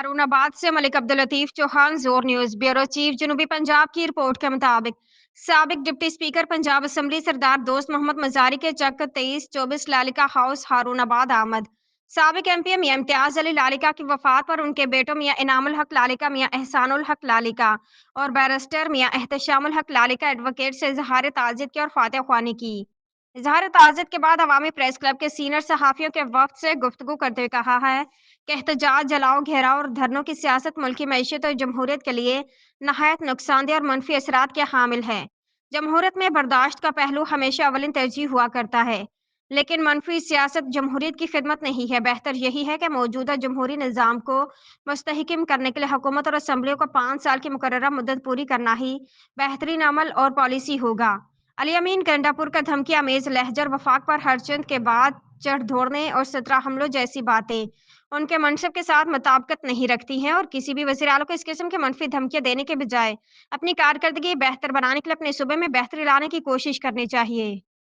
हारून आबाद से मलिक अब्दुल लतीफ चौहान जोर न्यूज ब्यूरो चीफ जनूबी पंजाब की रिपोर्ट के मुताबिक साबिक डिप्टी स्पीकर पंजाब असम्बली सरदार दोस्त मोहम्मद मजारी के चक 23-24 लालिका हाउस हारून आबाद आमद। साबिक एमपी मियां इम्तियाज अली लालिका की वफात पर उनके बेटों मियां इनामुल हक लालिका, मियां एहसानुल हक लालिका और बैरिस्टर मियां एहतशामुल हक लालिका एडवोकेट से इजहार ताजियत की और फातह ख्वानी की। इजहार ताजियत के बाद अवामी प्रेस क्लब के सीनियर सहाफ़ियों के वक्त से गुफ्तगू करते हुए कहा है कि एहतजाज, जलाओ, घेराव और धरनों की सियासत मुल्की मईशत और जमहूरियत के लिए नहायत नुकसानदेह और मनफी असरात के हामिल है। जमहूरियत में बर्दाश्त का पहलू हमेशा अवलिन तरजीह हुआ करता है, लेकिन मनफी सियासत जमहूरियत की खिदमत नहीं है। बेहतर यही है कि मौजूदा जमहूरी निज़ाम को मुस्तहकम करने के लिए हुकूमत और असम्बलियों को 5 साल की मुकर्ररा मुद्दत पूरी करना ही बेहतरीन अमल और पॉलिसी होगा। अली अमीन गंडापुर का धमकी आमेज लहजर वफाक पर हरचंद के बाद चढ़ दौड़ने और 17 हमलों जैसी बातें उनके मनसब के साथ मुताबिकत नहीं रखती हैं और किसी भी वज़ीर आला को इस किस्म की मनफी धमकियां देने के बजाय अपनी कारकर्दगी बेहतर बनाने के लिए अपने सूबे में बेहतरी लाने की कोशिश करनी चाहिए।